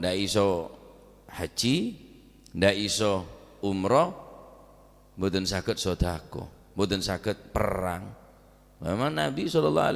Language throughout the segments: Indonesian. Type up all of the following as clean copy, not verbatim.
ndak iso haji, ndak iso umroh, mboten saged sedekah, mboten saged perang. Memang Nabi SAW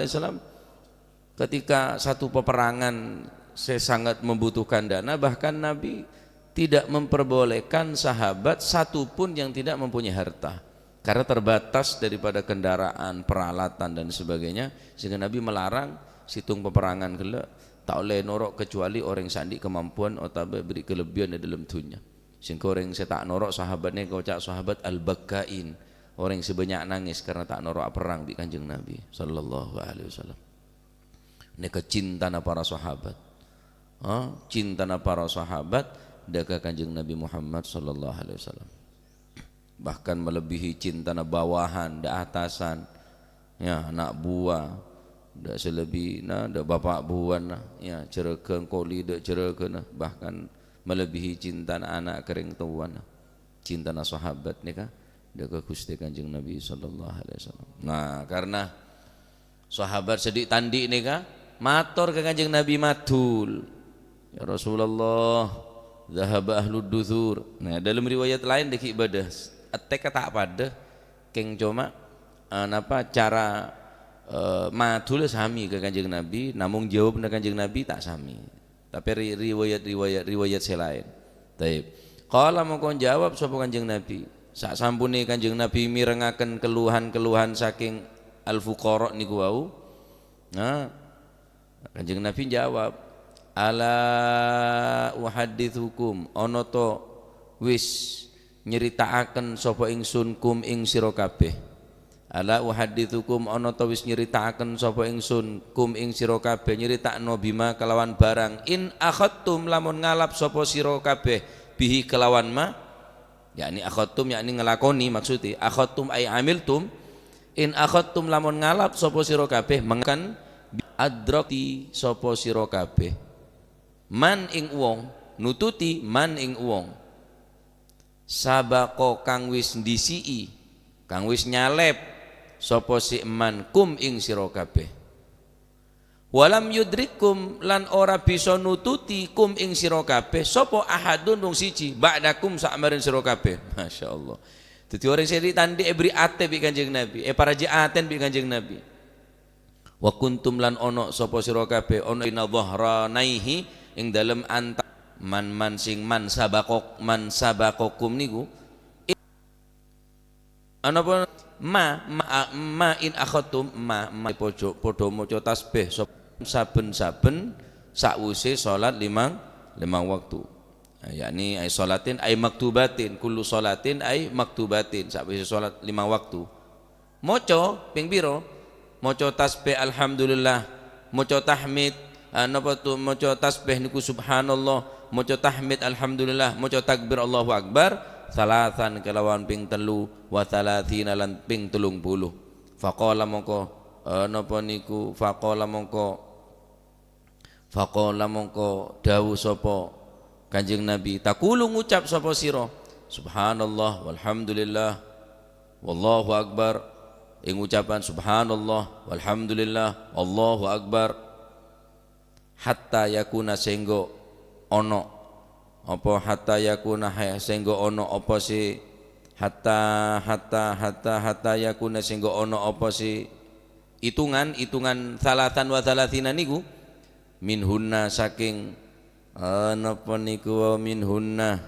ketika satu peperangan saya sangat membutuhkan dana, bahkan Nabi tidak memperbolehkan sahabat satupun yang tidak mempunyai harta karena terbatas daripada kendaraan, peralatan dan sebagainya, sehingga Nabi melarang situng peperangan gelak tak oleh norok kecuali orang sandi kemampuan atau beri kelebihan di dalam dunia. Sehingga orang saya tak norok sahabatnya kau cak sahabat al-bakkain, orang sebanyak nangis karena tak norok perang di Kanjeng Nabi sallallahu alaihi wasallam. Ini kecintaan para sahabat, cinta para sahabat daga Kanjeng Nabi Muhammad sallallahu alaihi wasallam. Bahkan melebihi cinta bawahan, da atasan, ya anak buah, da selebih, da bapak buan, ya cereken koli, da cereken, bahkan melebihi cinta anak kering tuan, cinta sahabat ni kah, daga Gusti Kanjeng Nabi sallallahu alaihi wasallam. Nah, karena sahabat sedik tandi ni kah, matur ke Kanjeng Nabi matul, ya Rasulullah, zahaba ahlud duthur. Nah, dalam riwayat lain deki ibadah atek tak pada keng cuma napa cara matul sami ke Kanjeng Nabi, namun jawab ke Kanjeng Nabi tak sami. Tapi riwayat selain. Taib. Qala mongko jawab sapa Kanjeng Nabi. Sak sampune Kanjeng Nabi mirengaken keluhan-keluhan saking al-fuqara niku wau. Nah, Kanjeng Nabi jawab, ala uhaddithukum ana to wis nyeritaaken sapa ingsun kum ing sira kabeh. Ala uhaddithukum ana ta wis nyeritaaken sapa ingsun kum ing sira kabeh, nyeritakno bima kelawan barang in akhadtum lamun ngalap sapa sira kabeh bihi kelawan ma, yakni akhadtum yakni ngelakoni, maksudnya akhadtum ay amiltum, in akhadtum lamun ngalap sapa sira kabeh mengkan adrakti sapa sira kabeh man ing wong, nututi man ing wong sabako kang wis ndisiki, kang wis nyalep sapa si man kum ing sira kabeh, walam yudrikum lan ora bisa nututi kum ing sira kabeh sapa ahadun wong siji ba'dakum sakmaren sira kabeh. Masyaallah. Dadi orang sing tandhi beri ate bi Kanjeng Nabi, para jiaten bi Kanjeng Nabi. Wa kuntum lan ono sapa sira kabeh ono ina dhahranaihi ing dalem anta man sing man sabakokum niku ana apa ma in akhadtum ma pojok padha maca tasbih saben-saben sakwise salat limang waktu, yakni ay salatin ay maktubatin, kullu salatin ay maktubatin, sakwise salat 5 waktu maca ping pira, maca tasbih alhamdulillah, maca tahmid napa tu, maca tasbih niku subhanallah, maca tahmid alhamdulillah, maca takbir Allahu akbar salasan kelawan ping telu wa salatina lan ping 30. Faqala mongko napa niku faqala mongko dawuh sapa Kanjeng Nabi, takulu ngucap sapa sira subhanallah walhamdulillah wallahu akbar, ing ucapan subhanallah walhamdulillah Allahu akbar hatta yakuna senggo ono apa, hatta yakuna senggo ono apa si hatta yakuna senggo ono apa si hitungan salatan wa salatina niku minhunna saking napa niku minhunna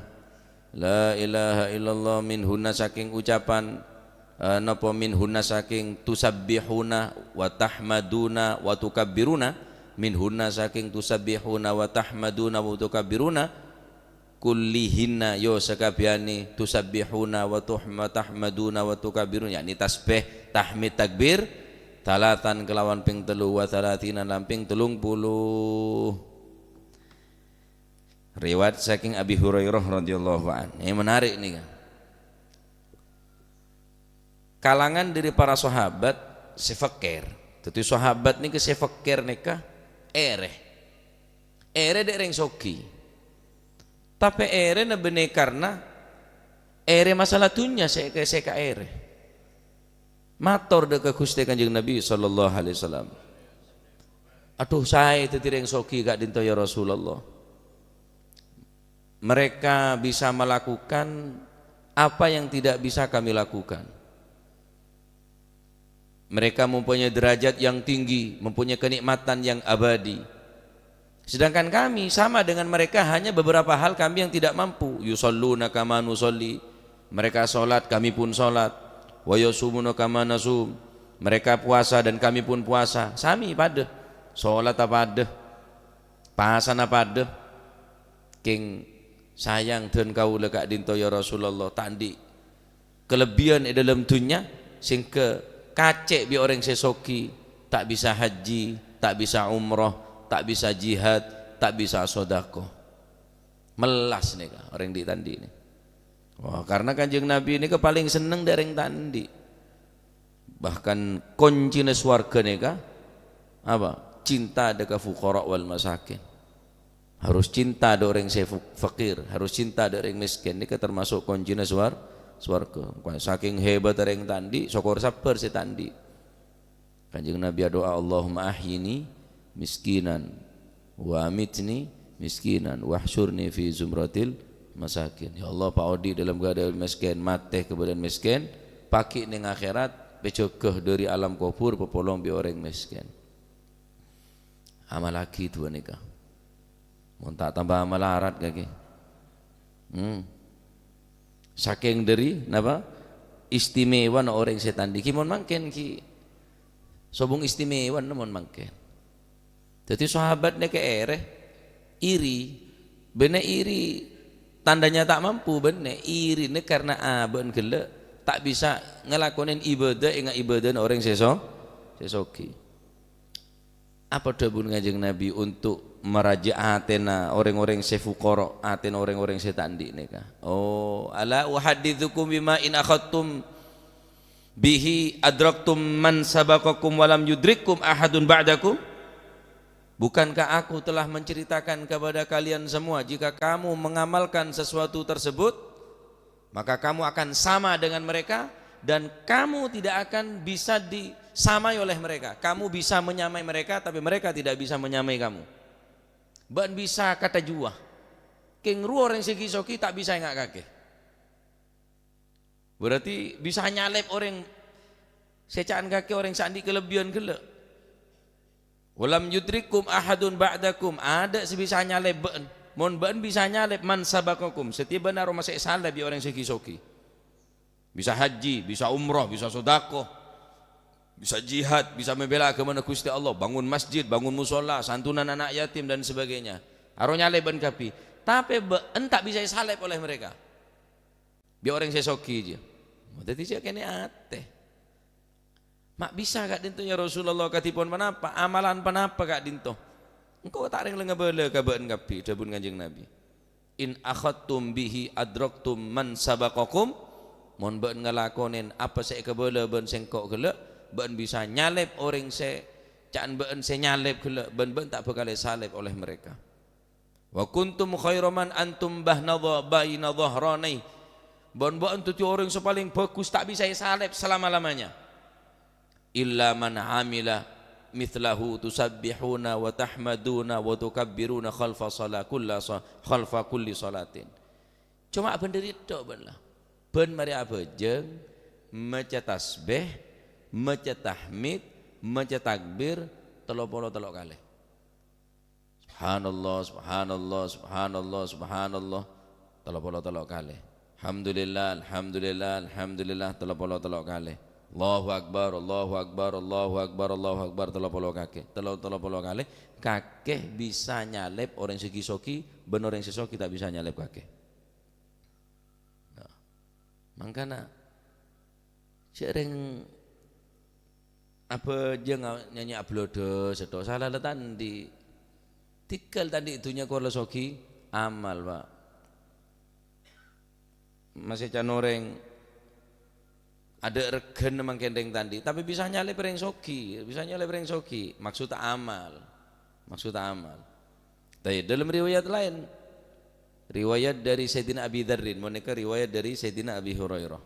la ilaha illallah, minhunna saking ucapan napa minhunna saking tusabbihuna wa tahmaduna wa tukabbiruna, minhunna saking tusabbihuna wa tahmaduna wa tukabbiruna kullihinna yo sakabehane tusabbihuna wa tahmaduna wa tukabbiruna, yakni tasbih tahmid takbir talatan kelawan ping 3 wa talatina lan ping 30. Riwayat saking Abi Hurairah radhiyallahu anhu. Ini menarik nih kan. Kalangan dari para sahabat sefakir. Jadi sahabat nih ke sefakir nikah ere dek reng soki. Tapi ere na bene karena ere masalah dunia saya ere. Mator dek Gusti Kanjeng Nabi sallallahu alaihi wasallam. Aduh saya itu reng soki gak dinto ya Rasulullah. mereka bisa melakukan apa yang tidak bisa kami lakukan. Mereka mempunyai derajat yang tinggi, mempunyai kenikmatan yang abadi. Sedangkan kami sama dengan mereka, hanya beberapa hal kami yang tidak mampu. Yusalluna kama nusalli, mereka salat kami pun salat. Wa yasumuna kama nasum, mereka puasa dan kami pun puasa. Sami pada salat apa ada, pasan apa ada. King sayang dan kau lekak dinto ya Rasulullah, tandi kelebihan di dalam dunia sehingga kacek bi orang sesoki, tak bisa haji, tak bisa umroh, tak bisa jihad, tak bisa sedekah. Melas nih orang di tandi ini. Wah, karena Kanjeng Nabi ini paling seneng dari yang tandi. Bahkan kunci swarga nih apa? Cinta dekat fuqara wal masakin. Harus cinta ada orang fakir, harus cinta ada orang miskin. Ini termasuk kunci swarga. Saking hebat orang tandi, syukur sabar si tandi. Kanjeng Nabi doa, Allahumma ahyini miskinan wa amitni miskinan wahsyurni fi zumratil masakin. Ya Allah, Pak Odi dalam keadaan miskin, mati kemudian miskin, paki ning akhirat pecogah dari alam kubur, pepolong bi orang miskin. Amal lagi itu nikah. Mau tak tambah amal arat kaki. Saking dari napa istimewa na orang setan di kimon mangken ki sobung istimewa namun mangken. Jadi sahabatnya ke iri bener iri tandanya tak mampu bener iri ne karena aben gele tak bisa ngelakonin ibadah ingat ibadah orang sesoki. Apa debun Kanjeng Nabi untuk meraja atena orang-orang sefukoro, atena orang-orang setandi neka. Oh, ala uhadithukum bima in akhadtum bihi adraktum man sabaqakum walam yudrikum ahadun ba'dakum. Bukankah aku telah menceritakan kepada kalian semua, jika kamu mengamalkan sesuatu tersebut, maka kamu akan sama dengan mereka dan kamu tidak akan bisa disamai oleh mereka. Kamu bisa menyamai mereka, tapi mereka tidak bisa menyamai kamu. Ban bisa kata jua king ru orang segi soki tak bisa enggak kakek, berarti bisa nyalep orang secaan kakek orang sandi kelebihan gele. Walam yudrikum ahadun ba'dakum, ada sebisa nyalep ben mon ben bisa nyalep man sabaqakum, setiap benar masih salep bi orang segi soki, bisa haji, bisa umroh, bisa sedekah, bisa jihad, bisa membela agama Gusti Allah, bangun masjid, bangun musola, santunan anak yatim dan sebagainya. Aronya leban kapi, tapi entak bisa salep oleh mereka. Biar orang sesoki aja. Jadi saya kene ate. Mak bisa kak dinto ya Rasulullah katipun panapa, amalan panapa kak dinto. Engkau tak ring lengebele kabaan kapi, dabun Kanjeng Nabi. In akhadtum bihi adraktum man sabaqakum, mon ben ngelakonin apa saya kebele ben sengkok gelek. Ben bisa nyalep orang caan ben nyalep gele ben tak bakal salep oleh mereka. Wa kuntum khairaman antum baina dhahrani, ben tu orang paling bagus tak bisa salep selama-lamanya. Illa man amila mithlahu tusabbihuna wa tahmaduna wa tukabbiruna khalfa kulli salatin. Cuma ben derito ben lah. Ben mari abejeng maca tasbih, maca tahmid, maca takbir telok kali. Subhanallah, subhanallah, subhanallah, subhanallah telok kali. Alhamdulillah, alhamdulillah, alhamdulillah telok kali. Allahu akbar, Allahu akbar, Allahu akbar, Allahu akbar telok kali. Kakek bisa nyalep orang segi soki, benar orang sesoki tak bisa nyalep kakek. Nah, makanya sering apa je nyanyi upload sedo salah tandi tikal tadi itunya kalau soki amal pak masih canoreng ada regen memang kendeng tadi tapi bisa nyalip reng soki maksud amal tapi dalam riwayat lain, riwayat dari Sayyidina Abi Dzarrin, mereka riwayat dari Sayyidina Abi Hurairah,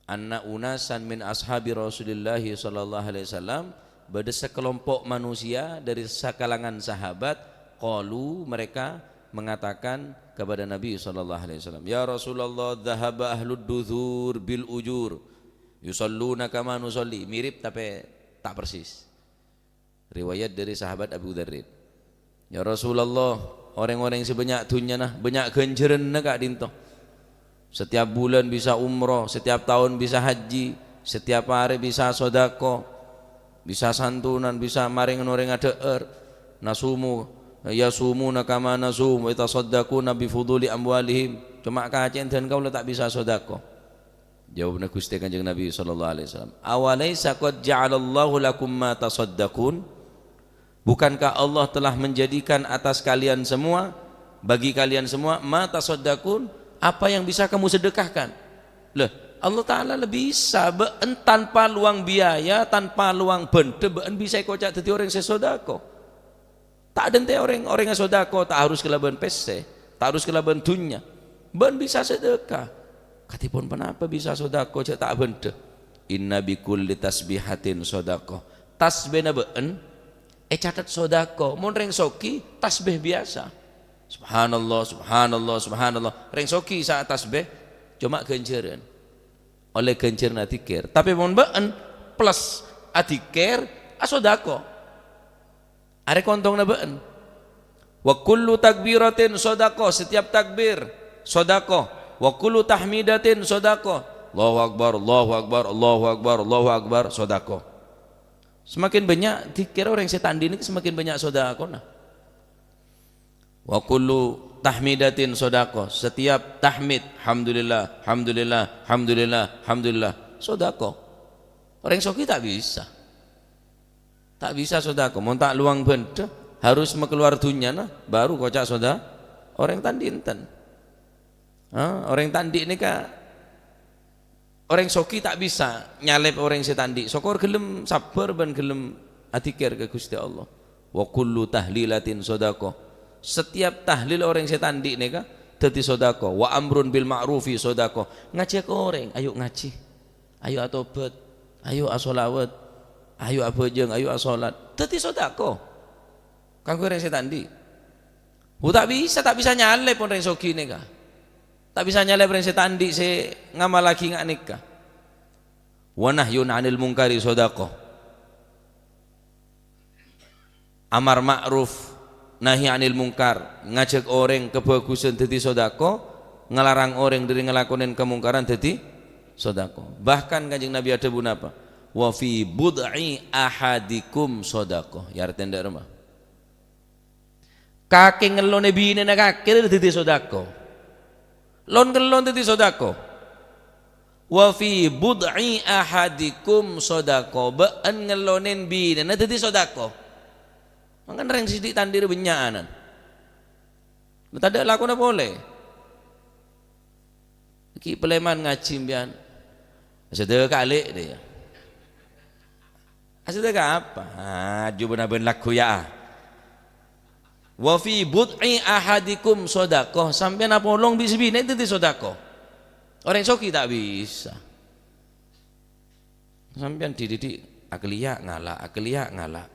anna unasan min ashabi Rasulullah sallallahu alaihi wasallam, pada sekelompok manusia dari sekalangan sahabat, qalu mereka mengatakan kepada Nabi SAW, ya Rasulullah, dhahaba ahlud duthur bil ujur yusalluna kama nusalli. Mirip tapi tak persis. Riwayat dari sahabat Abu Dzar. Ya Rasulullah, orang-orang sebanyak dunia nah banyak ganjaran nah kak dinto. Setiap bulan bisa umroh, setiap tahun bisa haji, setiap hari bisa sodako, bisa santunan, bisa maring orang ada nasumu yasumuna kama nasum wa yatasaddaquna bi fuduli amwalihim. Cuma kacen dan kau tak bisa sodako. Jawabnya Gusti Kanjeng Nabi sallallahu alaihi wasallam, awalaysa qad ja'alallahu lakum ma tasaddaqun? Bukankah Allah telah menjadikan atas kalian semua, bagi kalian semua, ma tasaddaqun, apa yang bisa kamu sedekahkan? Loh, Allah Ta'ala lebih bisa tanpa luang biaya, tanpa luang benda, bisa kocak jadi orang sesodako. Tak ada ente orang yang sodako, tak harus kelaban pese, tak harus kelaban dunya, bisa sedekah. Katipun kenapa bisa sodako cak tak benda? Inna bikulli tasbihatin sodako. Tasbih na beun, catat sodako. Mun reng soki tasbih biasa. Subhanallah, subhanallah, subhanallah. Reng soki saat tasbih cuma genceran. Oleh gencer na tikir. Tapi mun beun plus atikir asodako. Are kontong na beun. Wa kullu takbiratin sodako. Setiap takbir sodako. Wa kullu tahmidatin sodako. Allahu Akbar, Allahu Akbar, Allahu Akbar, Allahu Akbar, sodako. Semakin banyak dikira orang setan ini semakin banyak sodako nah. Wa kullu tahmidatin sodako. Setiap tahmid, alhamdulillah, alhamdulillah, alhamdulillah, alhamdulillah, sodako. Orang soki tak bisa. Tak bisa sodako. Mau tak luang benda harus mengeluar dunia nah baru kocak soda. Orang tandinten. Orang tandi ini kah orang soki tak bisa nyalep orang setandi. Sokor gelem sabar ban gelem atikir ke Gusti Allah. Wa kullu tahlilatin sodako. Setiap tahlil orang setandi ini kah dadi sodako. Wa amrun bil ma'rufi sodako. Ngajak orang, ayo ngaji, ayo atobat, ayo asolawat, ayo abojeng, ayo asolat, dadi sodako. Kanggo orang setandi. Tak bisa nyalep orang soki ini kah. Tak bisa nyalep orang setandi se ngamal lagi ngak nikah. Wa nahyun 'anil munkari sodako. Amar ma'ruf nahi 'anil munkar, ngajak orang kebagusan dadi sodako, ngelarang orang dari ngelakonin kemungkaran dadi sodako. Bahkan Kanjeng Nabi ada pun apa? Wa fi bud'i ahadikum sodako. Ya artinya rumah. Kaki ngelone bine na kaki dadi sodako. Lon kelon tadi sodako. Wa fi bud'i ahadikum sodako. Baan ngelonin bina na tadi sodako. Makan reng sidik tandir benyaanan. Tak ada laku na boleh. Ki peleman ngaji mbian. Sedekah kali dia. Sedekah apa? Aju benar-benar laku ya. Wa fi bud'i ahadikum sodako. Sampai napolong bisa bina itu di sodako. Orang soki tak bisa. Sampai dididik akliya ngalah.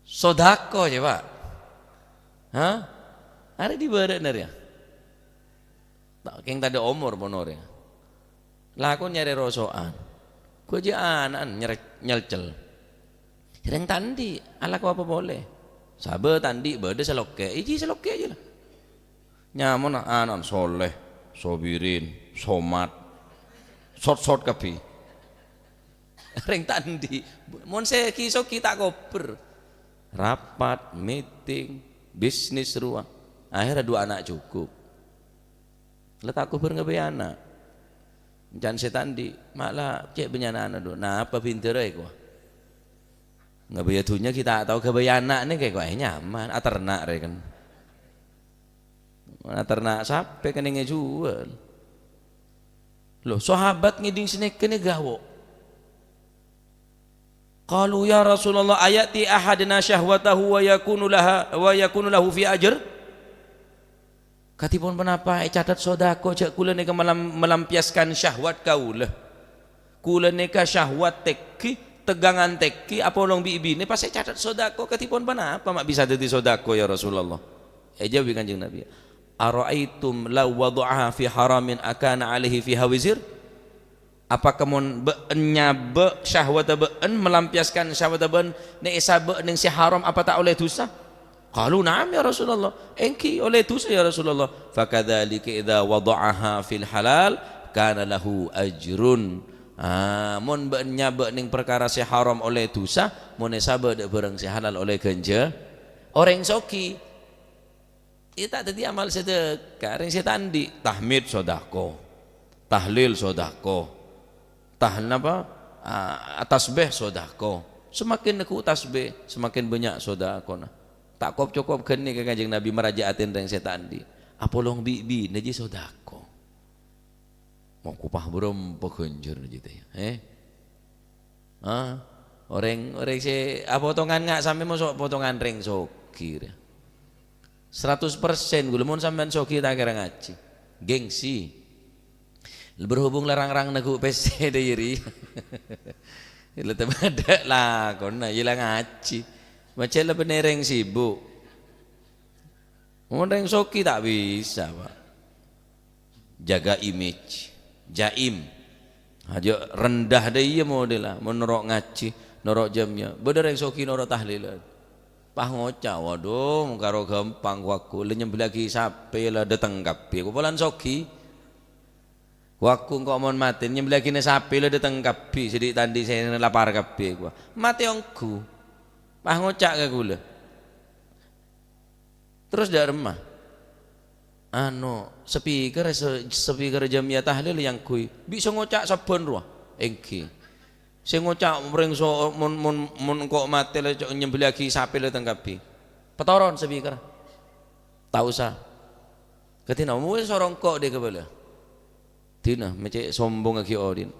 Sodako ya pak. Hah? Ada di badan ya. Tak keng tadi umur ponor ya. Laku nyari rosoan. Ku aja anan nyelcel. Yang tandi alaku apa boleh. Sabar tandi berde seloke, iji seloke aja lah. Nyamun anan soleh, sobirin, somat, sot kapi. Reng tandi, mon se kisok kita koper, rapat, meeting, bisnis ruang. Akhirnya 2 anak cukup. Letak koper ngebay anak. Jangan setandi, malah cek benyana anak do. Nah apa pinterai kok? Nggak bayatunya kita tahu kebayana nih kayak kok nyaman aternak kan aternak sampai keningnya jual loh sahabat ngiding sini kene gawo qalu ya Rasulullah ayati ahadina syahwatahu wa yakunu lahu fi ajr katipun penapa catat sodako cak kula nika melampiaskan syahwat kaulah kula nika syahwat teki tegangan teki apa long bibi ini pas saya catat sodako katipun apa mak bisa jadi sodako ya Rasulullah jawab Kanjeng Nabi, ara'aitum law wada'aha fi haramin akana alaihi fiha wizir? Apakah mon be'enya be syahwata be'en melampiaskan syahwata be'en nek isa be'en si haram apa tak oleh dosa? Qalu na'am ya Rasulullah, engki oleh dosa ya Rasulullah. Fakadzalika idza wada'aha fil halal kana lahu ajrun. Mun be'enya be'ning perkara si haram oleh dosa, mun isa be bareng si halal oleh genje. Orang soki kita tadi amal sedekah, ring setan di tahmid sodako, tahlil sodako, tasbih sodako. Semakin aku tasbih, semakin banyak sodako. Tak cukup kini ke Kanjeng Nabi merajaatin ring setan di. Apolong bibi naji sodako. Mau kupah berapa kenjur naji teh. Orang si potongan nggak sampai masuk potongan ring soki. 100% gula mun sampean soki tak kira ngaji. Gengsi. Berhubung larang-larang nagu PC diri. Ila ada lah kona ila ngaji. Macam lah penereng sibuk. Mun ring soki tak bisa, Pak. Jaga image. Jaim. Aja rendah dia model lah, menorok ngaji, norok jamnya. Bener yang soki norok tahlilan. Pah ngocah, waduh, karo gampang waku. Lenyem lagi sape lah datang kapi. Aku polan soki. Waku kok mon mati, nyem lagi ne sape lah datang kapi. Sedih tadi saya lapar kapi. Mati ongku. Pah ngocak ke gula. Terus dah remah. Speaker jamnya tahlil yang kui bisa ngocak saben ruah engki sing ngocak mring so mun kok mati le nyembeli lagi sapi le tengkapi petoron speaker tak usah ketina mu sorong kok dia kebala tina mecek sombong lagi odin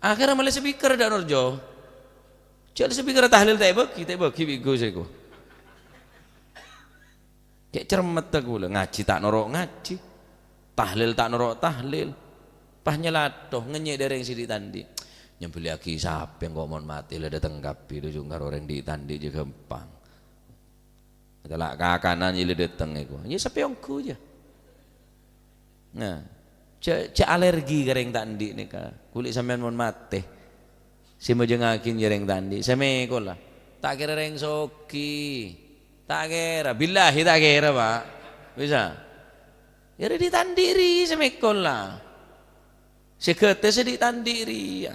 akhirnya malah speaker dak norjo cek speaker tahlil tak bagi bigo seko. Kayak cermet aku lah, ngaji tak norok ngaji, tahlil tak norok tahlil, pah nyelatoh ngenyek dari yang sidik tandi, nyembeli lagi siapa yang kok mau mati lah datang kapi, itu juga orang di tandi juga gampang. Kalau kakanan jadi datang itu, ya siapa yang ku aja. Nah, cek alergi kering tandi nih kak, kulit sampean mau mati, si majengakin jereng tandi, semekolah, tak kira reng soki. Tak kira, billahi tak kira Pak. Bisa. Ya ditandiri semekol lah. Sekete sedih tandiri ya.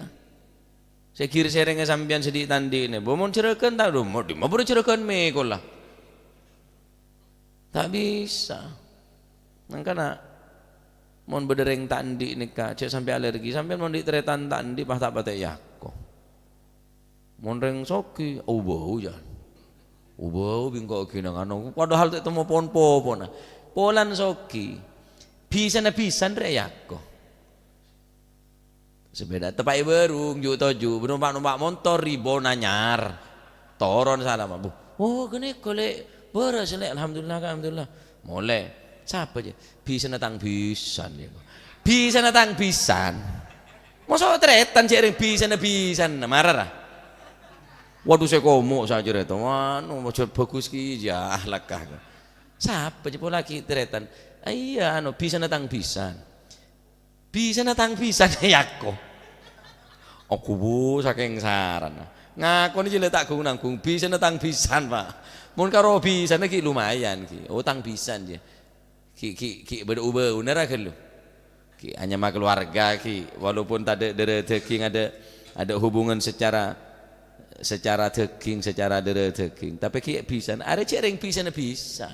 Sekir serengnya sambian sedih tandiri. Bomon cerakan tak dong. Mau baru cerakan mekol lah. Tak bisa. Makanya mon bedereng tandi nikah cek sampai alergi sampai mon diteretan tandi pas tak patek yakko. Mon reng soki, bau jangan. Ubah bingkok kena kan, padahal tak temu pon-pon, polan soki, bisa reyako. Sepeda tepai berung, ju numpak motor ribo nanyar, toron salah mabu. Oh kene kolek beres lek, alhamdulillah, mulai, siapa aja, bisa natang bisan ya, bisa natang bisan, masa teretan cering bisa marah lah. Waduh saya komuk saja itu, wanu macam bagus ki ya lakah. Siapa je pula ki teretan? Iya, bisa natang pisan ya aku. Aku bu saking saran. Ngaku ni je tak nanggung bisa natang pisan Pak. Mun karo pisan ki lumayan ki. Tang pisan je. Ki berubah benar ke lu. Ki hanya mak keluarga ki, walaupun tak ada rezeki ada hubungan secara daging, secara daging, tapi kayak bisa, ada cereng bisa.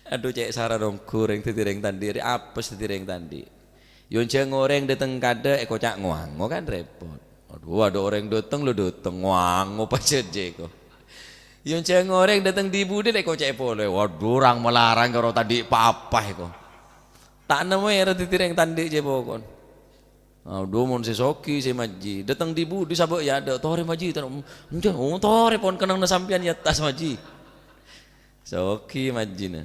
Aduh cek sarah dong goreng tetireng tandi, apa tetireng tandi? Yon cek ngoreng dateng kada, cak nguango kan repot. Aduh ada orang dateng lo dateng nguango pacet jeko. Yon cek ngoreng dateng di budi, cek pole. Waduh orang melarang kalau tadi apa eko. Tak namanya tetireng tandi jebokon. Aduh mon sesoki si maji datang di budi sabuk ya ada tore maji tore pon kenang na sampian ya tas maji soki maji na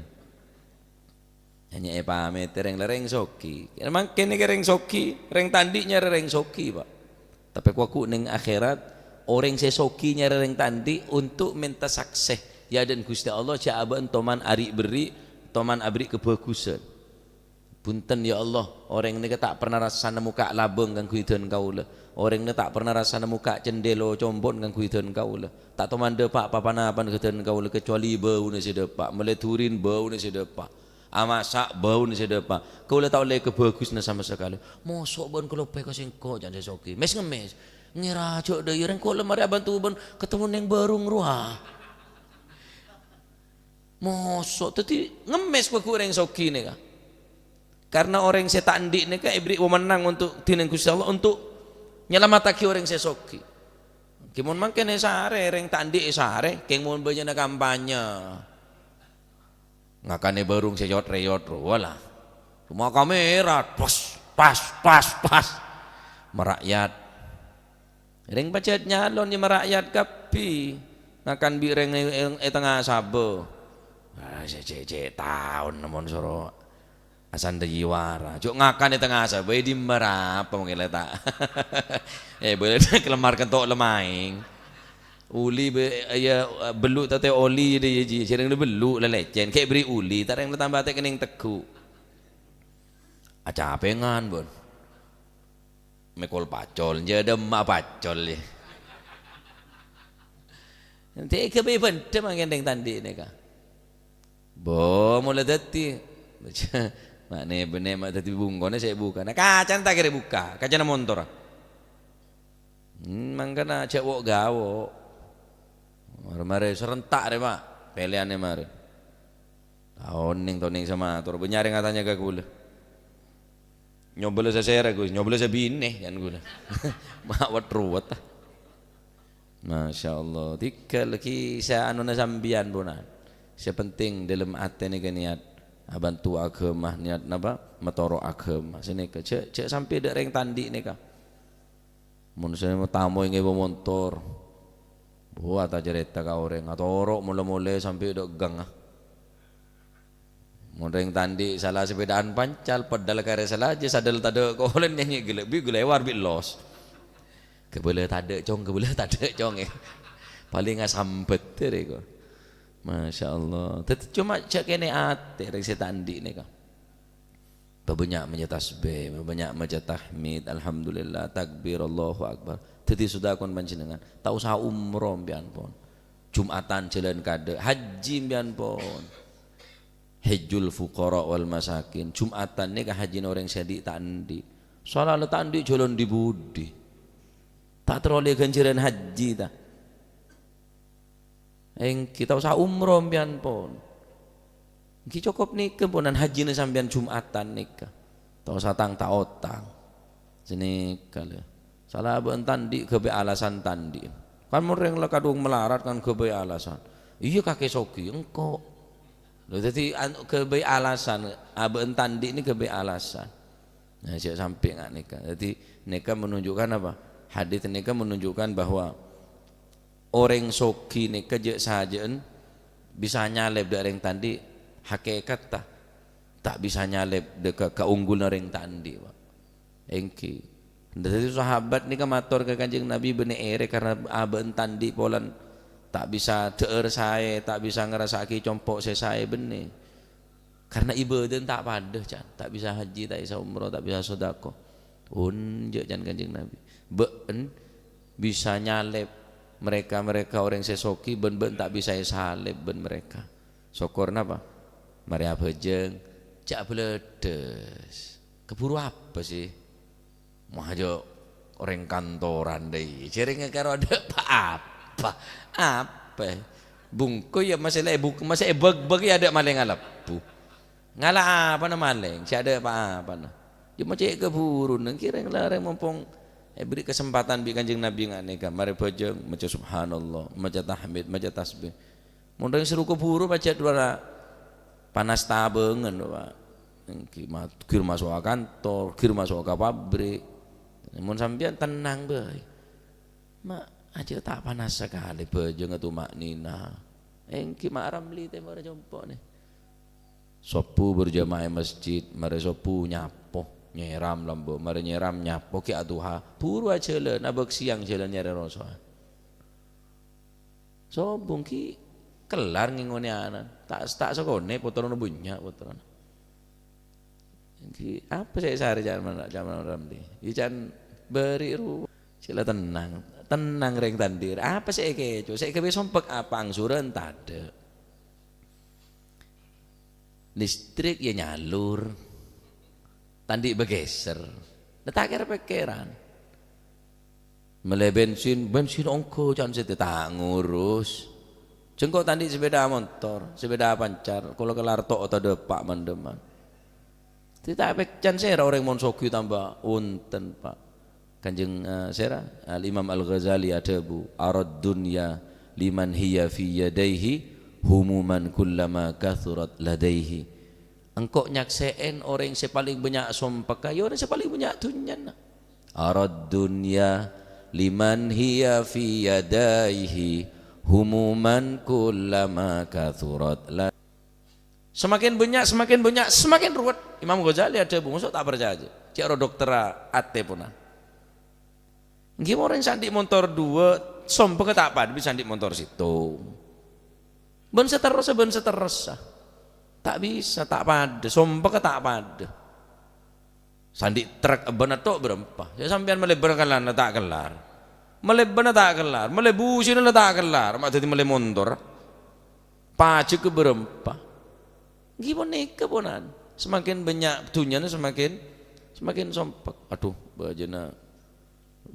hanya pamit reng lereng soki emang kene reng soki reng tandinya reng soki Pak tapi kuaku neng akhirat orang sesokinya reng tandi untuk minta sakseh ya dan Gusti Allah cak aban toman ari beri toman abri kebagusan. Punten ya Allah, orang ini tak pernah rasana muka labeng kang kuideun kaula. Orang ini tak pernah rasana muka cendelo combon kang kuideun kaula. Tak toman depak papanapan kuideun kaula kecuali bau ni sedepak, meleturin bau ni sedepak. Amasak bau ni sedepak. Kaula tak oleh kebagusna sama sekali. Mosok bon kelope ka singko jan sesoki. Mes ngemes. Ngirajok deui reng kaula mari bantu bon ketemu ning barung ruah. Mosok tadi ngemes ku reng soki ni ka. Karena orang saya tandik ni kan ibri wewenang untuk tineng Gusti Allah untuk nyelamatake orang sesoki. Kimun mangkene sare reng tandik sare keng mun benyana kampanye. Ngakane barung seyot reyot wala. Rumah kamera pas merakyat. Reng pacet nyalon ni merakyat kapi. Ngakan bi reng tengah sabo. Cek tahun namun soro asan de jiwara cuk ngakan di tengah asa bae di merapa mungkin letak boleh kelemar kentok lemaing uli ya beluk tate oli de ji sering de beluk lelecen kayak beri uli tak yang tambah tek kening teku aca pengan bon mekol pacol je demak pacol ya nanti ke be bente manggendeng tandi ni ka bo mulai dati makne bener mak tadi bungkone saya buka. Nah kacan tak kira buka, kacan motor. Mangkana cek wok gawo. Mare serentak deh mak, peleane mare. Toning sama atur, benyari ngatanya ke gula. Nyobel sesera gus, nyobel sebine kan gula. Mak wat ruwet. Masya Allah, tiga lagi saya anu nasambian bonan. Sepenting dalam hati ni niat. Bantu agama niat napa metoro agama sini ke cek sampai dak reng tandi ni ka mun saya mau tamu yang ibu motor buat aja cerita ka orang atau orok mula sampai dok gang mun reng tandi salah sepedaan pancal pedal kare salah aja sadel tade kolen nyanyi gile war bi los kebelah tade cong paling ngasambet deh kok. Masya Allah. Tapi cuma cek ini ate dari setandi ni kan. Banyak macam tasbih, banyak macam tahmid, alhamdulillah, takbir, Allahu akbar. Jadi sudah kon panjenengan. Tak usah umroh pian pon. Jumatan jalan kade, haji pian pon. Hajjul fuqara wal masakin. Jumatan ni kan haji orang sedik tandi. Soalnya tandi jalan di budi. Tak teroleh ganjaran haji tak. Kita usah umroh pian pon. Ki cukup nikah ponan haji ni sampean Jumatan nikah. Tak usah tak otang. Sini kali. Salah ben tandi kebe alasan tandi. Kan mureng lah kadung melarat kan kebe alasan. Iya kakek soki engko. Lho dadi kebe alasan aben tandi ini kebe alasan. Nah, saya sampai enggak nikah. Jadi nikah menunjukkan apa? Hadis nikah menunjukkan bahwa orang soki ni kerja sajaan bisa nyalep dari orang tandi hakikat tak bisa nyalep dekat keunggul orang tandi engki. Dari sahabat ni kan matur ke kanjeng Nabi bener ere karena aben tandi polan tak bisa teer saya tak bisa ngerasaki compok saya bener karena ibadah tak padah can tak bisa haji tak bisa umroh tak bisa sedekah unjuk can kanjeng Nabi ben bisa nyalep mereka orang sesoki ben tak bisa salib ben mereka syukur napa mari abejeng cak bledes keburu apa sih mau aja orang kantoran deh jering karo ada apa bungku ya masih ebeg ya ada maling ngalap ngalah apa nama maling si ada apa cuma cek keburu nang kireng lareng mumpung beri kesempatan bi kanjeng Nabi nganeka mari bojong maca subhanallah maca tahmid maca tasbih mun seru keburu baca dua panas tabengan Pak kir masuk kantor kir masuk ke pabrik mun sampean tenang bae mak aja tak panas sekali bojong atuh mak Nina engki mak Ramli teh mare jompo nih sopu berjamaah masjid mari sopu nyapo nyeram lambo mari nyeram nyapo ki atuha buru aja le nabek siang jalan nyari rasa sombong ki kelar ngingone anan tak sekone potone bunyak potone iki apa saya sare jaman ramdi iki jan beri ru sila tenang reng tandir apa sih keco saya kewe sompek apa angsuran tade listrik ya nyalur tandi begeser tak kira pikiran mulai bensin ongko jangan saya tak ngurus jengkok tadi sepeda motor sepeda pancar kalau kelar tok atau depak mandeman tidak pekcan saya orang monsoki tambah unten pak kanjeng sera al Imam Al Ghazali ada bu arad dunya liman hiya fi yadaihi humuman kullama kathurat ladaihi engkau nyakseen orang yang paling banyak sompek ya orang yang paling banyak dunyan arad dunya liman hiya fi yadaihi humuman kullama kathurat la semakin banyak semakin ruwet Imam Ghazali ada bu masuk tak percaya aja cik dokter ate punan gimana orang sandik motor dua sompek tak apa bisa sandik motor situ ben seterus tak bisa tak pada sompek tak pada sandik truk benar tok berempat ya sampean melebar kelar tak kelar melebar tak kelar melebusin tak kelar mak jadi motor pajak ke berempat gimana keponan semakin banyak dunyanya semakin sompek aduh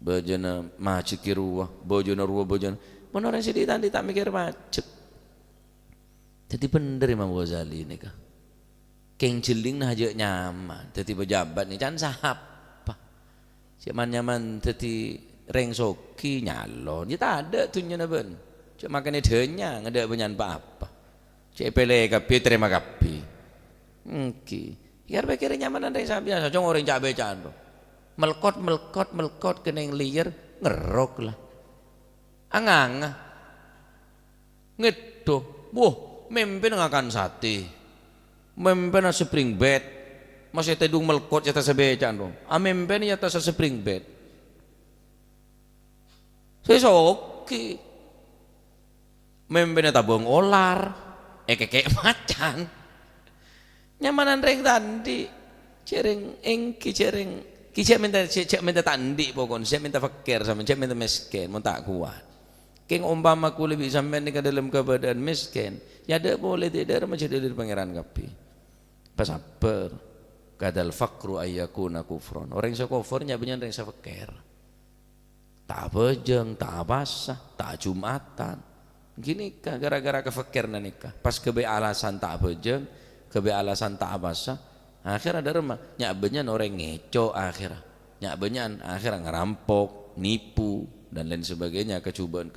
bajana macik ruah bojona mana orang sedih tadi tak mikir macet jadi bener Imam Ghazali ini kah keng jeling nah aja nyaman jadi pejabat nih jangan sahapa nyaman jadi reng soki nyalon ya tak ada dunyanya ben cuma makanya denya ngada banyak apa cek pele kapi terima kapi biar pikir nyaman ada yang biasa cuma orang cabai cando melkot kena yang liar ngerok lah anganga ngedo memimpin ngakan sate memimpin spring bed masih tedung melkot jatah sebecan dong memimpin jatah spring bed saya soki memimpin tabung olar kekek macan nyamanan reng tadi cereng engki cereng Cek minta tandi pokoknya, cek minta fakir sama cek minta miskin, mau tak kuat. Keng umpama aku lebih sampai ni ke dalam keadaan miskin, ya ada boleh tidak macam dari pangeran kapi. Pasaper, kadal fakru ayyakuna kufron. Orang yang kufurnya benar orang yang fakir. Tak bejeng, tak basah, tak jumatan. Gini kah gara-gara kefakir nikah. Pas kebe alasan tak bejeng, kebe alasan tak basah. Akhir ada remah nyak benyan orang ngeco akhir nyak benyan akhir ngerampok nipu dan lain sebagainya kecubaan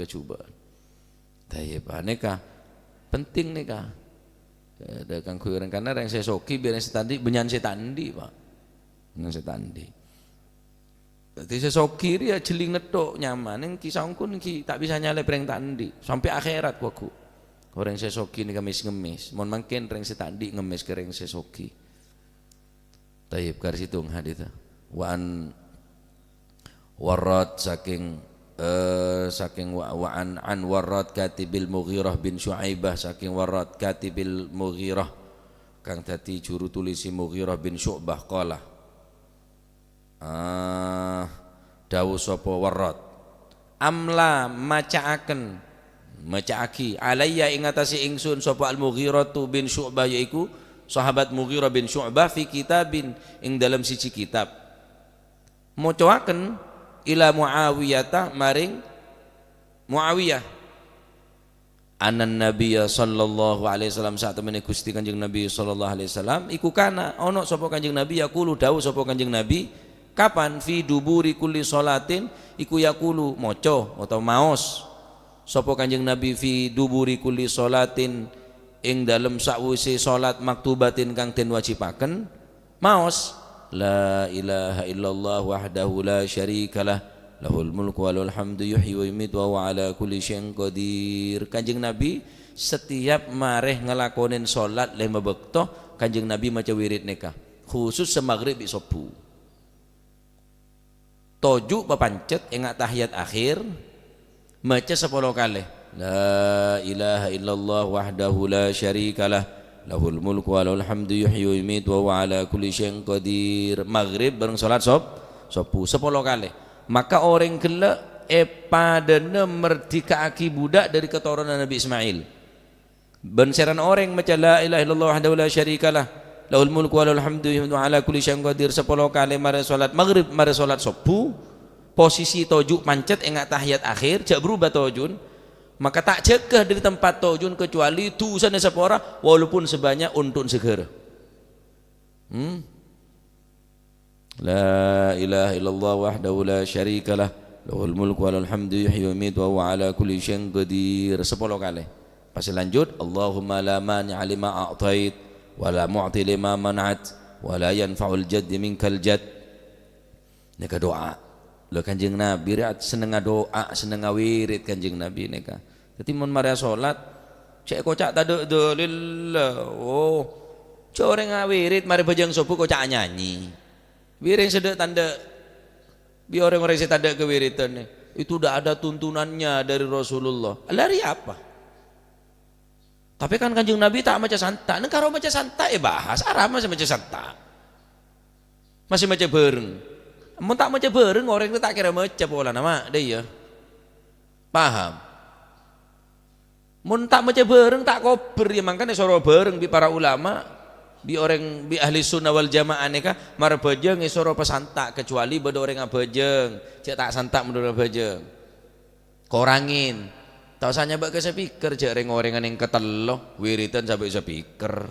tayyib nikah penting nikah ada kang kuyuran karena yang saya soki biar yang setandi benyan setandi pak benyan setandi berarti saya soki dia jeling netok nyaman yang kisahku ki tak bisa nyale pereng tandi sampai akhirat waku orang saya soki nikah ngemis mohon makin reng setandi ngemis ke reng saya soki tayyib kar situng hadits waan warad saking waan warad katibil Mughirah bin Syu'aibah saking warad katibil Mughirah kang dadi juru tulisi Mughirah bin Syu'bah qala dawuh sapa warad amla macaaki alayya ing atase ingsun sapa al Mughirah bin Syu'bah yaiku sahabat Mughirah bin Syu'bah fi kitabin ing dalam siji kitab mocoaken ila Muawiyah maring Muawiyah anan nabiyya sallallahu alaihi wasallam saat temene Gusti Kanjeng Nabi sallallahu alaihi wasallam iku kana ana sapa Kanjeng Nabi yaqulu dawuh sapa Kanjeng Nabi kapan fi duburi kulli salatin iku yaqulu maca atau maos sapa Kanjeng Nabi fi duburi kulli salatin ing dalam sakwise salat maktubatin kang den wajibaken maos la ilaha illallah wahdahu la syarikalah lahul mulku wa lahul hamdu yuhyi wa yumiitu wa huwa ala kulli syai'in qadir. Kanjeng Nabi setiap mareh ngelakonin salat lima bekto Kanjeng Nabi maca wirid nikah khusus semaghrib isobu toju papancet ing tahiyat akhir maca 10 kali la ilaha illallah wahdahu la syarikalah lahul mulku wa lahul hamdu yuhyi wa yumiitu wa huwa ala kulli syai'in qadir. Maghrib bareng salat sopu 10 kali. Maka orang gelek padane merdekaake budak dari keturunan Nabi Ismail. Benseran orang macam la ilaha illallah wahdahu la syarikalah lahul mulku wa lahul hamdu yuhyi wa ala kulli syai'in qadir 10 kali mare salat maghrib mare salat subuh. Posisi tojuk pancet enggak tahiyat akhir jak berubah tojun, maka tak cegah dari tempat tojun kecuali tusan sepora walaupun sebanyak untun segera. La ilaha illallah wahdahu la syarikalah lahul mulku wa lahul hamdu yuhyi wa yumiitu wa huwa ala kulli syai'in qadir 10 kali. Pas lanjut Allahumma la mani'a lima a'tait wa la mu'ti lima man'at wa la yanfa'ul jadd minkal jadd. Neka doa lo Kanjeng Nabi seneng doa seneng wirid Kanjeng Nabi neka. Dadi mun mari salat cek kocak taduk lillah. Oh coreng wirid mari bajang subuh kocak nyanyi. Wiring sedek tanda bi orang-orang saya tanda kewiritan itu udah ada tuntunannya dari Rasulullah. Lari apa? Tapi kan Kanjeng Nabi tak maca santa. Nek karo maca santa bahas arah masih maca santa. Masih maca bareng. Mun tak maca bareng orang itu tak kira maca pola nama dia ya. Paham? Mun tak maca bareng tak kober ya makanya soro bareng bi para ulama. Bi orang bi ahli sunnah wal jamaah neka mar bejeng isoro pesantak kecuali beda orang abejeng cek tak santak menurut bejeng korangin tau sanya bak ke speaker cek orang yang ketelo wiritan sampai speaker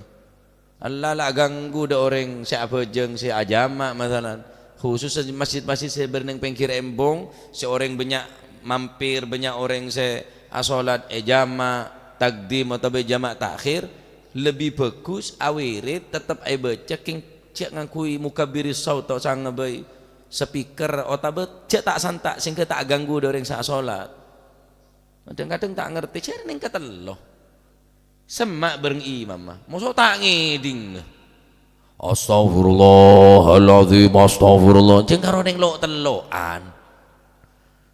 Allah lah ganggu da orang si abejeng si ajama masalah khusus masjid-masjid sebenarnya pinggir embong si orang banyak mampir banyak orang si asolat jama takdim atau jama takhir lebih bagus awirit tetap ai baca king cek ngakui muka biri saut atau sang ngebai speaker otabet cek tak santak sehingga tak ganggu orang saat sholat. Kadang-kadang tak ngerti cek neng ketelo semak bareng imam mah mosok tak ngiding astagfirullahaladzim astagfirullah jeung karo ning lo teloan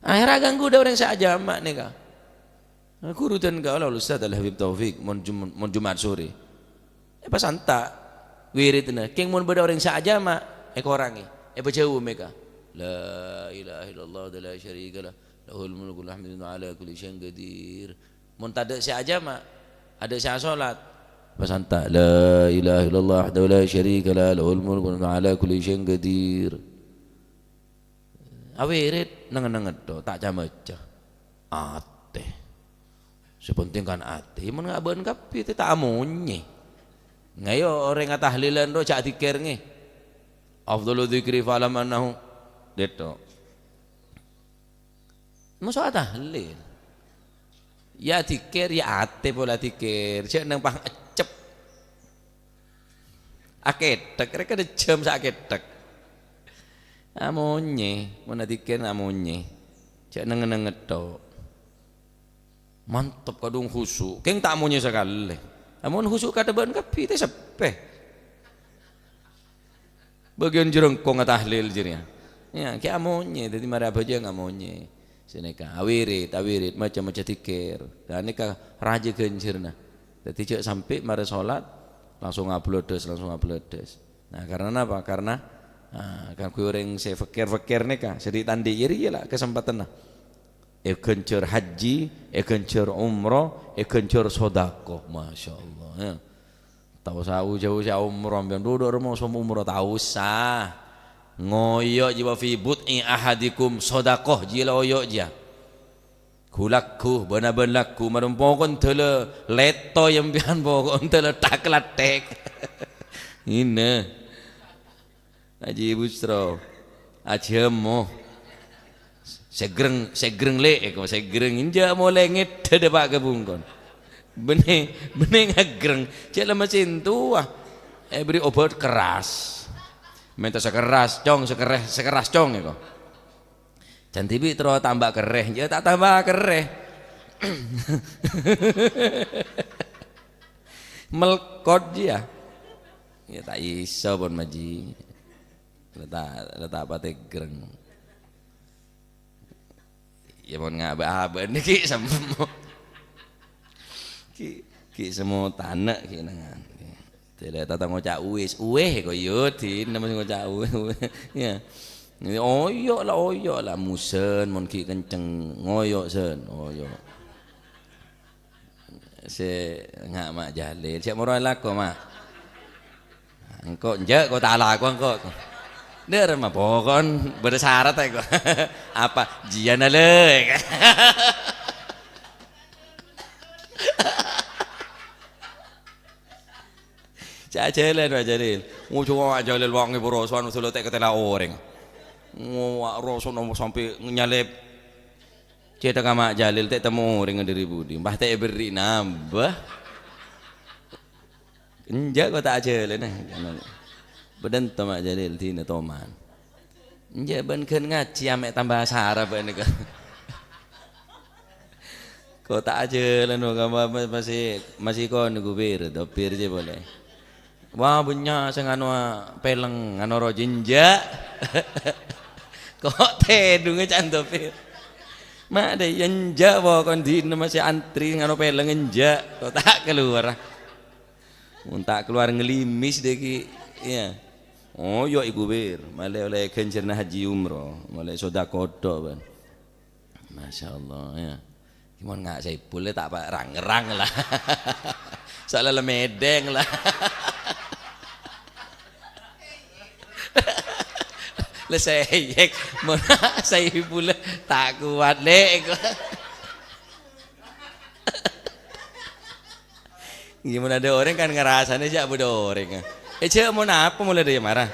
akhirnya ganggu orang saat jamak nih kak. Guru dan kau lalu Ustaz Al-Habib Taufik mon Jumat sore pas anta wiridna king mon beda orang saja mak korangi bejauh mereka la ilaha illallah la syarikalah lahul mulku wa hamdu ala kulli syai'in qadir mon tada saja mak ada saat salat pas anta la ilaha illallah la syarikalah lahul mulku wa ala kulli syai'in qadir awirid nengen-nengen to tak camaca ateh sepenting kan ati mun ngabeun kapi teh tak amunye ngayo orang tahlilan do cak dikir nge afdalu dzikri falam annahu deto mosok tahlil ya dikir ya ate pola dikir cek nang pang ecep aketek rek ada jam sak aketek amunye mun dikir amunye cek nengen-nengen tok mantap kadung khusuk keng tak amunnya sekali amun khusuk kata ban kapi teh sepe bagian jerengkong tahlil jirnya ya ki amunnya jadi mari apa aja ngamunnya sineka awirit macam-macam tikir dan nika raja kencirna jadi cek sampai mari salat langsung uploades nah karena apa karena kan kuring saya fakir nika sedih tandi iri lah kesempatan nah kencur haji, kencur umroh, kencur sodako, masya Allah. Ya. Tahu sahu jauh umroh, ambil duduk rumah semua umroh tahu sah. Ngoyo jiwa fibut ahadikum sodako jila oyo dia. Kulakku benar-benarku marumpokon tele leto yang bian pokon tele tak latek. Ini, Haji Busro, ajemo. segreng le segreng inja mulai ngede pak kebungkon bening ngegreng cek mesin tua beri obat keras minta sekeras cong sekeras cong ya kok cantibi terus tambah kereh ya tak tambah kereh melkot dia ya tak iso pun maji letak apa tegreng ya mau ngaba niki sama ki semua tanah ki nangan. Tidak tatang ngocak uweh kok yo di nama ngocak uweh ya. Oyok lah musen mon ki kenceng ngoyok sen oyok. Se ngak mak jalil siap moro lako mak. Engko njek kok tak laku engko. Der mah pokon bersyarat kok. Apa jiana le. Cak Jalil Pak Jalil. Coba Jalil wong ibu rosoan usul tek ketela orang. Wah rosoan sampai nyalip. Cetak sama Jalil tek temu orang dari budi. Mbah tek beri nambah. Enjak kok tak Jalil nah. Badan Mak Jalil tina toman. Enjak ben keun ngaji ame tambah sara ben ka. Kok tak Jalil no masih kon gubir dopir je boleh. Wah punya sengano peleng anu rojinja. Kok tedunge cantope. Mak ada yenja wae kon di masih antri ngano peleng enja. Kok tak keluar. Mun tak keluar ngelimis deh ki. Iya. Oh yo iku bir, male oleh kencerna haji umroh, male sedekah tok ban. Masyaallah ya. Gimana ngak Saipul tak pak rang-rang lah. Soalnya lemedeng lah. Leseyek mana Saipul tak kuat lek. Gimana ada orang kan ngerasanya jak bodo orang. Cek mau apa mulai dia marah.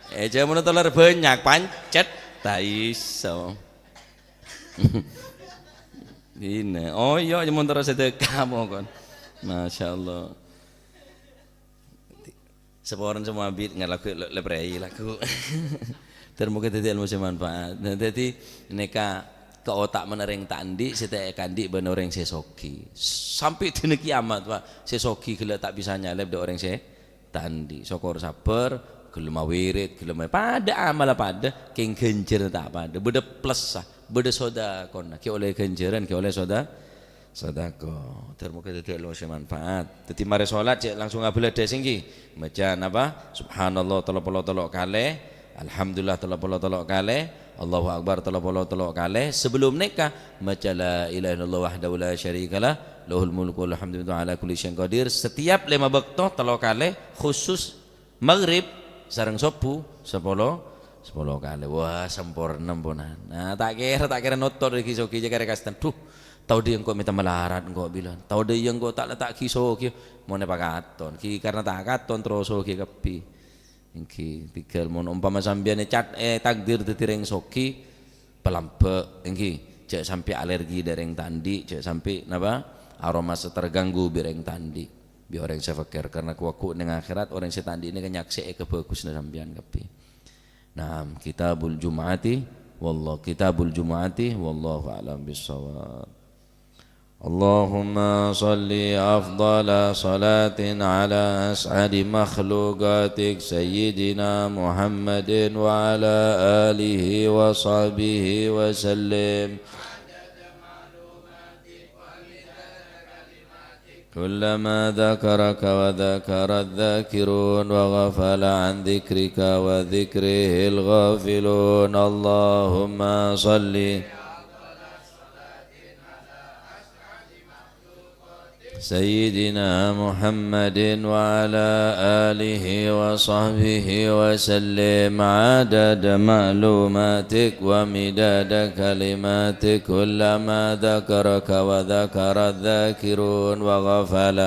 Cek mau telur banyak pancet tak iso. Ini oh iya cuma terus sedekah mau kan. Masya Allah. Seporan semua bit ngelaku leprei laku. Termoga tadi ilmu semanfaat. Nah tadi neka ke otak menereng tandi setelah kandi benoreng sesoki sampai dina kiamat pak sesoki gila tak bisa nyalep do orang se tandi sokor sabar gelem wirid gelem pada amal pada keng genjer tak pada beda plus sah beda soda kon ki oleh genjeran ki oleh soda sodako termoga tadi ilmu semanfaat tadi mari salat cek langsung ngabula desing ki maca apa subhanallah telok kali alhamdulillah telok kali Allahu Akbar telok kali sebelum nikah maca la ilaha illallah wahdahu la syarikalah lahul mulku wal hamdu ala kulli syai'in qadir setiap 5 waktu telok kali khusus maghrib sareng subuh 10 kali wah sempurna punan nah tak kira notor iki soki jare kastan tuh tau dia engko minta melarat engko bilang tau dia engko tak letak kiso ki mone pakaton ki karena tak katon terus ki kepi ingki tinggal mon umpama sampeyan takdir dadi reng soki pelampe ingki cek sampai alergi dereng tandi cek sampai napa aroma terganggu bireng tandi bi orang sefakir karena kuaku ning akhirat orang setandi ini kenyaksi kebagusna sampeyan kepi nah kitabul jumuati wallahu a'lam bissawab اللهم صل أفضل صلاة على أسعد مخلوقاتك سيدنا محمد وعلى آله وصحبه وسلم كلما ذكرك وذكر الذاكرون وغفل عن ذكرك وذكره الغافلون اللهم صل سيدنا محمد وعلى آله وصحبه وسلم عدد معلوماتك ومداد كلماتك كلما ذكرك وذكر الذاكرون وغفل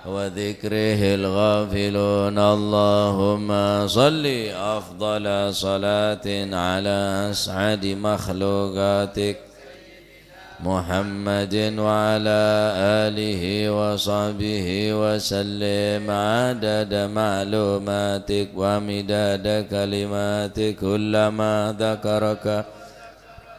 وذكره الغافلون اللهم صل أفضل صلاة على أسعد مخلوقاتك محمد وعلى آله وصحبه وسلم عدد معلوماتك ومداد كلماتك كلما ذكرك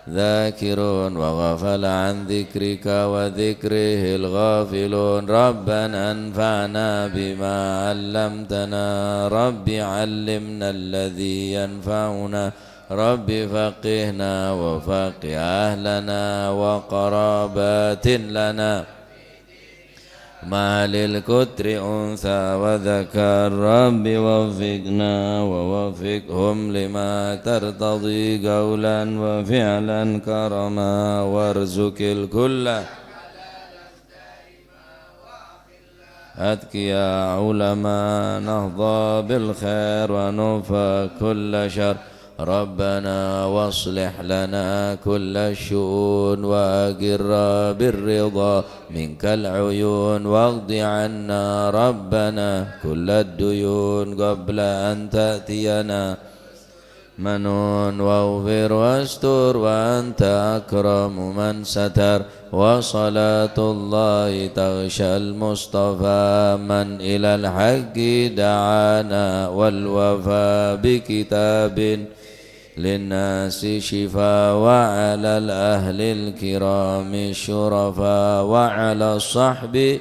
ذاكرون وغفل عن ذكرك وذكره الغافلون ربنا انفعنا بما علمتنا رب علمنا الذي ينفعنا رب فقهنا وفقه أهلنا وقرابات لنا ما للكتر أنثى وذكر رب وفقنا ووفقهم لما ترتضي قولا وفعلا كرما وارزق الكل أتقيا علماء نهضى بالخير ونفى كل شر ربنا واصلح لنا كل الشؤون وأقر بالرضا منك العيون واقض عنا ربنا كل الديون قبل أن تأتينا منون واغفر واستر وأنت أكرم من ستر وصلاة الله تغشى المصطفى من إلى الحق دعانا والوفاء بكتاب للناس شفاء وعلى الأهل الكرام الشرفاء وعلى الصحب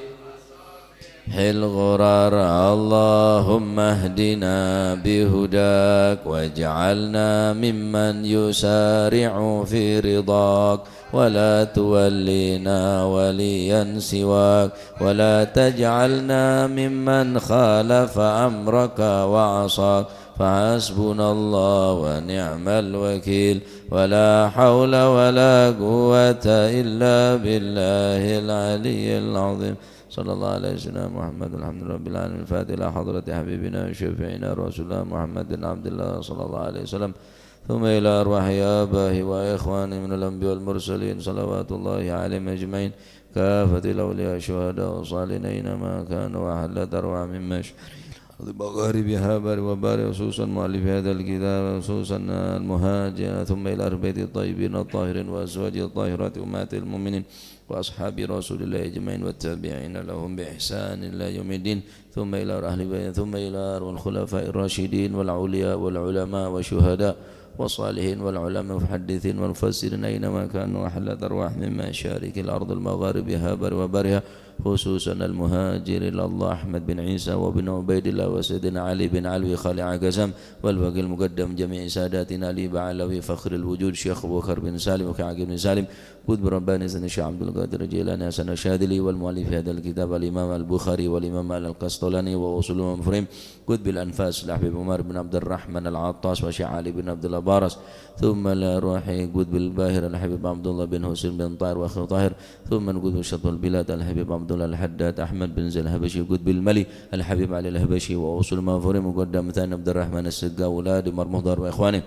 الغرر اللهم اهدنا بهداك واجعلنا ممن يسارع في رضاك ولا تولينا وليا سواك ولا تجعلنا ممن خالف أمرك وعصاك فحسبنا الله ونعم الوكيل ولا حول ولا قوة إلا بالله العلي العظيم صلى الله عليه سيدنا محمد الحمد لله رب العالمين الفاتحة إلى حضرة حبيبنا وشفيعنا رسول الله محمد بن عبد الله صلى الله عليه وسلم ثم إلى أرواح آبائه وإخوانه من الأنبياء والمرسلين صلوات الله عليهم أجمعين كافة الأولياء الشهداء والصالحين أينما كانوا وأحل تروع من مشارق مغاربها بار وبار خصوصا مؤلف هذا الكتاب خصوصا المهاجر ثم إلى أهل بيت الطيبين الطاهرين وأزواج الطاهرات أمهات المؤمنين وأصحاب رسول الله أجمعين والتابعين لهم بإحسان إلى يوم الدين ثم إلى أهل بيت ثم إلى الخلفاء الراشدين والأولياء والعلماء والشهداء والصالحين والعلماء والمحدثين والمفسرين أينما كانوا أحلت أرواح من مشارق الأرض المغاربها بر وبرها خصوصا المهاجر إلى الله أحمد بن عيسى وبن عبيد الله وسيدنا علي بن علوي خالع عقزم والباقي المقدم جميع ساداتنا علي بعلوي فخر الوجود شيخ أبو بكر بن سالم وكعب بن سالم قطب رباني سيدنا الشيخ عبد القادر الجيلاني حسن الشاذلي والمؤلف هذا الكتاب الإمام البخاري والإمام القسطلاني ووصول المفرم قطب الأنفاس الحبيب عمر بن عبد الرحمن العطاس وشيخ علي بن عبد الله بارس ثم لا روحي قطب الباهر الحبيب عبد الله بن حسين بن طاهر وأخي طاهر ثم قطب شطب البلاد الحبيب عبد الله الحداد أحمد بن زيد الهبشي قطب الملي الحبيب علي الهبشي ووصول المفرم مقدم ثاني عبد الرحمن السقا أولاد مرمضر وإخوانه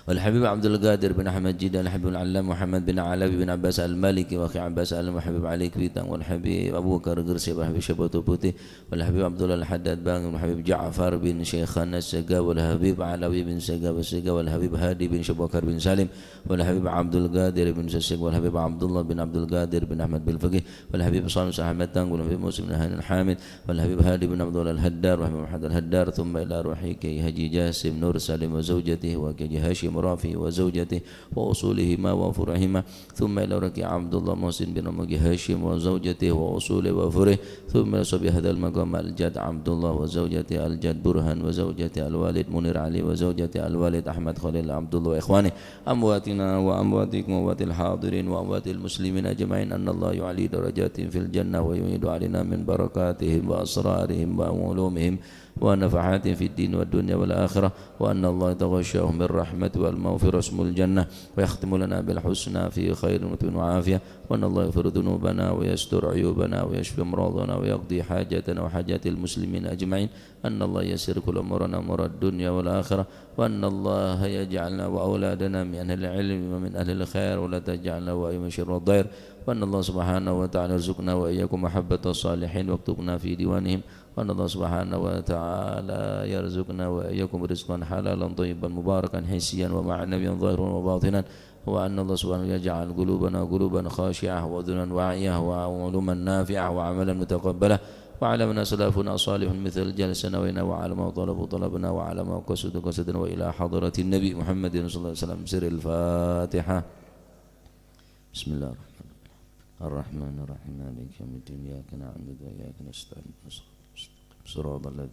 والحبيب عبد القادر بن أحمد جيدا الحبيب العلام محمد بن علوي بن عباس المالكي وأخي عباس المحبيب علي كبيتان والحبيب أبو بكر قرسي والحبيب شبوت بوتي والحبيب عبد الله الحداد بان والحبيب جعفر بن شيخان السقا والحبيب علوي بن سقا والسقا والحبيب هادي بن شبوكر بن سالم والحبيب عبد القادر بن سسق والحبيب عبد الله بن عبد القادر بن أحمد بن الفقيه والحبيب صامس أحمد تانق والحبيب موسى بن هاني الحامد والحبيب هادي بن عبد الله الهدار والحبيب محمد الهدار ثم إلى روحي كي هجي جاسم نور سالم وزوجته وكي هاشم رافي وزوجته وأصولهما وفرعهما ثم إلى ركي عبد الله محسن بن مجي هاشم وزوجته وأصوله وفره ثم إلى هذا المقام الجد عبد الله وزوجته الجد برهان وزوجته الوالد منير علي وزوجته الوالد أحمد خليل عبد الله وإخوانه أمواتنا وأمواتكم وأموات الحاضرين وأموات المسلمين أجمعين أن الله يعلي درجات في الجنة ويعيد علينا من بركاتهم وأسرارهم وعلومهم ونفعات في الدين والدنيا والآخرة وأن الله يتغشاهم بالرحمة والمغفرة اسم الجنة ويختم لنا بالحسنى في خير وعافية وأن الله يغفر ذنوبنا ويستر عيوبنا ويشفي أمراضنا ويقضي حاجتنا وحاجات المسلمين أجمعين أن الله يسر كل أمورنا أمور الدنيا والآخرة وأن الله يجعلنا وأولادنا من أهل العلم ومن أهل الخير ولا تجعلنا وأي شر الضير وأن الله سبحانه وتعالى يرزقنا وإياكم محبة الصالحين واكتبنا في ديوانهم وأن الله سبحانه وتعالى يرزقنا وإياكم رزقا حلالا طيبا مباركا حسيا ومعنويا ظاهرا وباطنا وأن الله سبحانه يجعل قلوبنا خاشعة وأذنا واعية وعلوما نافعة وعملا متقبلا وعلى من سلفنا صالح مثل جلس نوينا وعلى ما طلبنا وعلى ما قصدنا وإلى حضرة النبي محمد صلى الله عليه وسلم سر الفاتحة. بسم الله الرحمن الرحيم مالك يوم الدين إياك نعبد وإياك نستعين صراط الذين